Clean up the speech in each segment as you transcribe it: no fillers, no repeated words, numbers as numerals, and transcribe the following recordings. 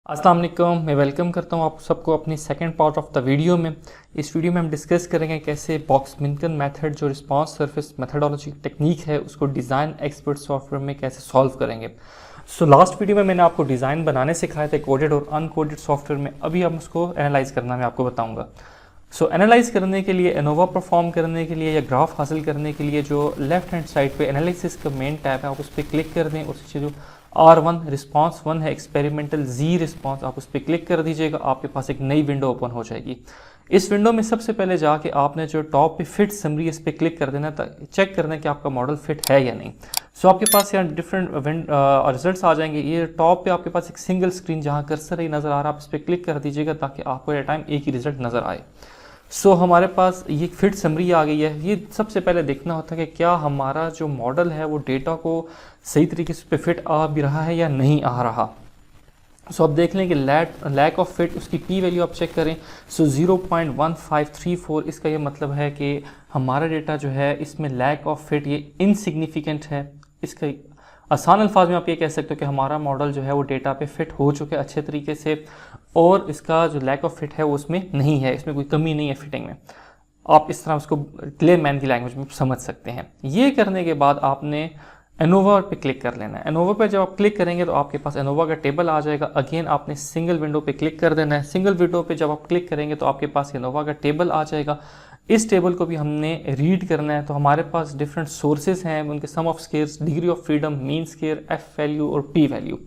अस्सलाम वालेकुम, मैं वेलकम करता हूँ आप सबको अपनी second part of the video में। इस वीडियो में हम डिस्कस करेंगे कैसे बॉक्स मिन्कन मेथड जो रिस्पांस सरफेस मेथडोलॉजी टेक्निक है उसको डिज़ाइन एक्सपर्ट सॉफ्टवेयर में कैसे सॉल्व करेंगे। लास्ट वीडियो में मैंने आपको डिज़ाइन बनाने सिखाए थे कोडेड और अनकोडेड सॉफ्टवेयर में। अभी हम उसको एनालाइज करना मैं आपको बताऊँगा। एनालाइज करने के लिए, एनोवा परफॉर्म करने के लिए या ग्राफ हासिल करने के लिए जो लेफ्ट हैंड साइड पे एनालिसिस का मेन टैब है आप उस पर क्लिक कर दें। उससे जो R1 रिस्पांस 1 है एक्सपेरिमेंटल जी रिस्पांस, आप उस पर क्लिक कर दीजिएगा, आपके पास एक नई विंडो ओपन हो जाएगी। इस विंडो में सबसे पहले जाके आपने जो टॉप पे फिट समरी इस पर क्लिक कर देना चेक करना कि आपका मॉडल फिट है या नहीं। आपके पास यहाँ डिफरेंट रिजल्ट्स आ जाएंगे। ये टॉप पे आपके पास एक सिंगल स्क्रीन जहाँ कर्सर ही नज़र आ रहा है, आप इस पर क्लिक कर दीजिएगा ताकि आपको एट टाइम एक ही रिजल्ट नज़र आए। हमारे पास ये फिट समरी आ गई है। ये सबसे पहले देखना होता है कि क्या हमारा जो मॉडल है वो डेटा को सही तरीके से फिट आ भी रहा है या नहीं आ रहा। आप देख लें कि लैक ऑफ फिट, उसकी पी वैल्यू आप चेक करें। 0.1534, इसका ये मतलब है कि हमारा डेटा जो है इसमें लैक ऑफ फिट ये इनसिग्निफिकेंट है। इसका आसान अल्फाज में आप ये कह सकते हो कि हमारा मॉडल जो है वो डेटा पे फिट हो चुके अच्छे तरीके से, और इसका जो लैक ऑफ फिट है वो उसमें नहीं है, इसमें कोई कमी नहीं है फिटिंग में। आप इस तरह उसको क्लियर मैन की लैंग्वेज में समझ सकते हैं। ये करने के बाद आपने एनोवा पे क्लिक कर लेना है। एनोवा पे जब आप क्लिक करेंगे तो आपके पास एनोवा का टेबल आ जाएगा। अगेन आपने सिंगल विंडो पे क्लिक कर देना है। सिंगल विंडो पे जब आप क्लिक करेंगे तो आपके पास एनोवा का टेबल आ जाएगा। इस टेबल को भी हमने रीड करना है। तो हमारे पास डिफरेंट सोर्सेज हैं, उनके sum of squares, degree of freedom, mean square, F value और पी वैल्यू।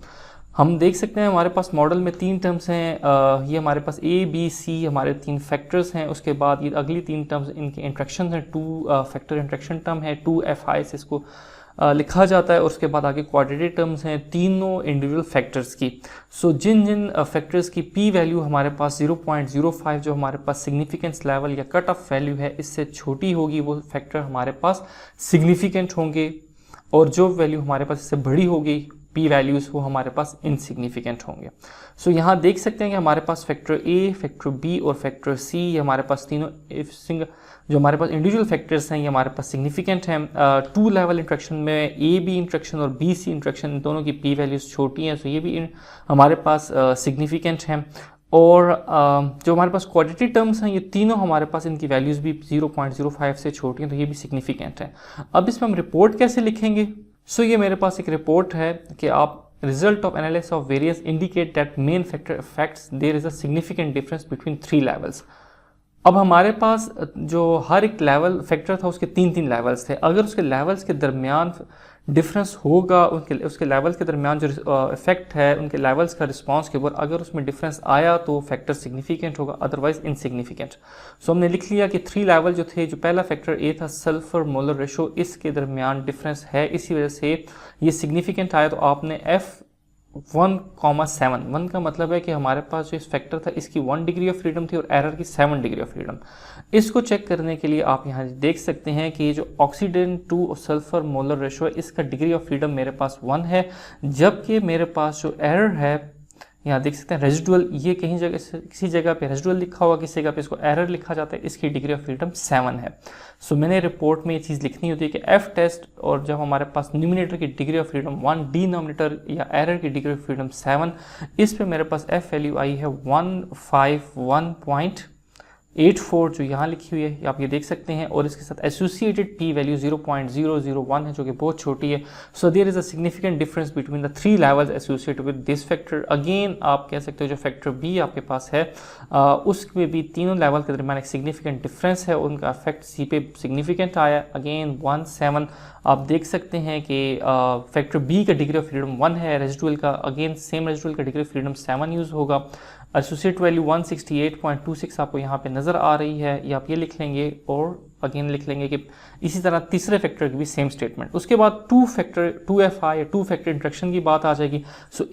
हम देख सकते हैं हमारे पास मॉडल में 3 टर्म्स हैं। ये हमारे पास ए बी सी हमारे 3 फैक्टर्स हैं। उसके बाद ये अगली 3 टर्म्स इनके इंट्रैक्शन हैं। 2 फैक्टर इंट्रैक्शन टर्म है, 2FI से इसको लिखा जाता है। और उसके बाद आगे क्वाड्रेटिक टर्म्स हैं तीनों इंडिविजुअल फैक्टर्स की। जिन जिन फैक्टर्स की पी वैल्यू हमारे पास 0.05 जो हमारे पास सिग्निफिकेंस लेवल या कट ऑफ वैल्यू है इससे छोटी होगी, वो फैक्टर हमारे पास सिग्निफिकेंट होंगे। और जो वैल्यू हमारे पास इससे बड़ी होगी पी वैल्यूज़, वो हमारे पास इनसिग्निफिकेंट होंगे। यहाँ देख सकते हैं कि हमारे पास फैक्टर ए, फैक्टर बी और फैक्टर सी, ये हमारे पास तीनों जो हमारे पास इंडिविजुअल फैक्टर्स हैं ये हमारे पास सिग्निफिकेंट हैं। 2 लेवल इंट्रैक्शन में ए बी इंट्रैक्शन और बी सी इंट्रैक्शन, इन दोनों की पी वैल्यूज़ छोटी हैं, ये भी हमारे पास सिग्निफिकेंट हैं। और जो हमारे पास क्वाड्रेटिक टर्म्स हैं ये तीनों हमारे पास इनकी वैल्यूज़ भी 0.05 से छोटी हैं, तो ये भी सिग्निफिकेंट है। अब इसमें हम रिपोर्ट कैसे लिखेंगे। ये मेरे पास एक रिपोर्ट है कि आप result of analysis of various indicate that main factor affects there is a significant difference between 3 levels. अब हमारे पास जो हर एक लेवल फैक्टर था उसके 3-3 लेवल्स थे। अगर उसके लेवल्स के दरमियान डिफरेंस होगा, उसके लेवल्स के दरमियान जो इफेक्ट है उनके लेवल्स का रिस्पांस के ऊपर अगर उसमें डिफरेंस आया तो फैक्टर सिग्निफिकेंट होगा, अदरवाइज इनसिग्निफिकेंट। हमने लिख लिया कि 3 लेवल जो थे, जो पहला फैक्टर ए था सल्फर मोलर रेशो, इसके दरमियान डिफरेंस है, इसी वजह से ये सिग्निफिकेंट आया। तो आपने F1,7, 1 का मतलब है कि हमारे पास जो इस फैक्टर था इसकी 1 डिग्री ऑफ फ्रीडम थी और एरर की 7 डिग्री ऑफ फ्रीडम। इसको चेक करने के लिए आप यहाँ देख सकते हैं कि जो oxidant two sulphur molar ratio है इसका डिग्री ऑफ फ्रीडम मेरे पास 1 है, जबकि मेरे पास जो एरर है यहाँ देख सकते हैं रेजिडुअल, ये कहीं जगह किसी जगह पे रेजिडुअल लिखा हुआ, किसी जगह पे इसको एरर लिखा जाता है, इसकी डिग्री ऑफ फ्रीडम 7 है। मैंने रिपोर्ट में ये चीज़ लिखनी होती है कि एफ टेस्ट और जब हमारे पास न्यूमिनेटर की डिग्री ऑफ फ्रीडम 1, डिनोमिनेटर या एरर की डिग्री ऑफ फ्रीडम 7, इस पे मेरे पास एफ वैल्यू आई है 151.84 जो यहाँ लिखी हुई है, आप ये देख सकते हैं। और इसके साथ एसोसिएटेड पी वैल्यू 0.001 है जो कि बहुत छोटी है। There is a significant difference between the 3 levels associated with this factor. Again आप कह सकते हो जो फैक्टर बी आपके पास है उसमें भी तीनों लेवल के दरमियान एक सिग्निफिकेंट डिफरेंस है, उनका इफेक्ट सी पे सिग्निफिकेंट आया। अगेन 1.7 आप देख सकते हैं कि फैक्टर बी का डिग्री ऑफ फ्रीडम 1 है, रेजिडुअल का अगेन सेम रेजिडुअल का डिग्री ऑफ फ्रीडम 7 यूज़ होगा। एसोसिएट वैल्यू 168.26 आपको यहाँ पे नज़र आ रही है, ये आप ये लिख लेंगे। और अगेन लिख लेंगे कि इसी तरह तीसरे फैक्टर की भी सेम स्टेटमेंट। उसके बाद 2FI या 2 फैक्टर इंट्रैक्शन की बात आ जाएगी।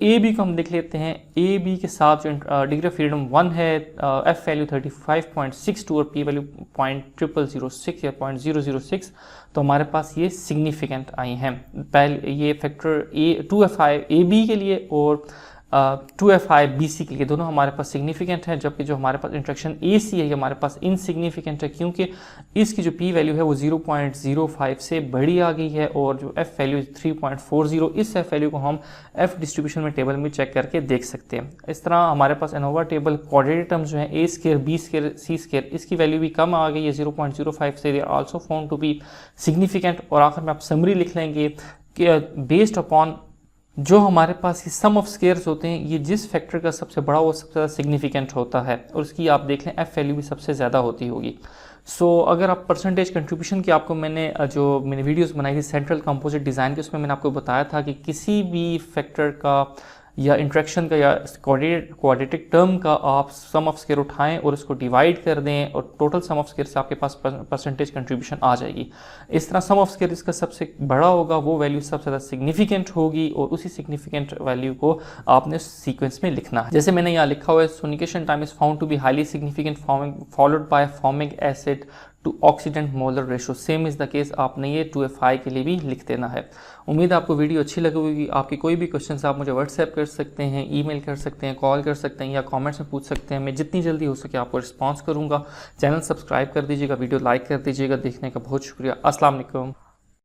ए बी को हम देख लेते हैं। ए बी के साथ जो डिग्री ऑफ फ्रीडम 1 है, एफ वैल्यू 35.62 और पी वैल्यू 0.0006 या 0.006, तो हमारे पास ये सिग्निफिकेंट आई हैं। पहले ये फैक्टर 2FI ए बी के लिए और 2FI BC के लिए दोनों हमारे पास सिग्निफिकेंट है, जबकि जो हमारे पास इंट्रैक्शन AC है ये हमारे पास इनसिग्निफिकेंट है, क्योंकि इसकी जो P वैल्यू है वो 0.05 से बड़ी आ गई है और जो F वैल्यू 3.40, इस F वैल्यू को हम F डिस्ट्रीब्यूशन में टेबल में चेक करके देख सकते हैं। इस तरह हमारे पास एनोवा टेबल क्वाड्रेटिक टर्म्स जो है A², B², C², इसकी वैल्यू भी कम आ गई है 0.05 से, they are also found to be significant. और आखिर में आप समरी लिख लेंगे कि बेस्ड अपॉन जो हमारे पास ये सम ऑफ स्केयर्स होते हैं, ये जिस फैक्टर का सबसे बड़ा वो सबसे ज़्यादा सिग्निफिकेंट होता है और उसकी आप देख लें F वैल्यू भी सबसे ज़्यादा होती होगी। सो अगर आप परसेंटेज कंट्रीब्यूशन की आपको मैंने वीडियोस बनाई थी सेंट्रल कंपोजिट डिज़ाइन की, उसमें मैंने आपको बताया था कि किसी भी फैक्टर का या इंट्रैक्शन का या क्वाड्रेटिक टर्म का आप सम ऑफ स्केयर उठाएं और उसको डिवाइड कर दें और टोटल सम ऑफ स्केयर से आपके पास परसेंटेज कंट्रीब्यूशन आ जाएगी। इस तरह सम ऑफ स्केयर इसका सबसे बड़ा होगा, वो वैल्यू सबसे ज़्यादा सिग्निफिकेंट होगी और उसी सिग्निफिकेंट वैल्यू को आपने सीक्वेंस में लिखना है। जैसे मैंने यहाँ लिखा हुआ है, sonication time is found to be highly significant followed by forming acid to oxidant molar ratio. Same is the case आपने ये 2FI के लिए भी लिख देना है। उम्मीद है आपको वीडियो अच्छी लगी होगी। आपकी कोई भी क्वेश्चन आप मुझे व्हाट्सएप कर सकते हैं, ईमेल कर सकते हैं, कॉल कर सकते हैं या कमेंट्स में पूछ सकते हैं। मैं जितनी जल्दी हो सके आपको रिस्पॉन्स करूँगा। चैनल सब्सक्राइब कर दीजिएगा, वीडियो लाइक कर दीजिएगा। देखने का बहुत शुक्रिया। अस्सलाम वालेकुम।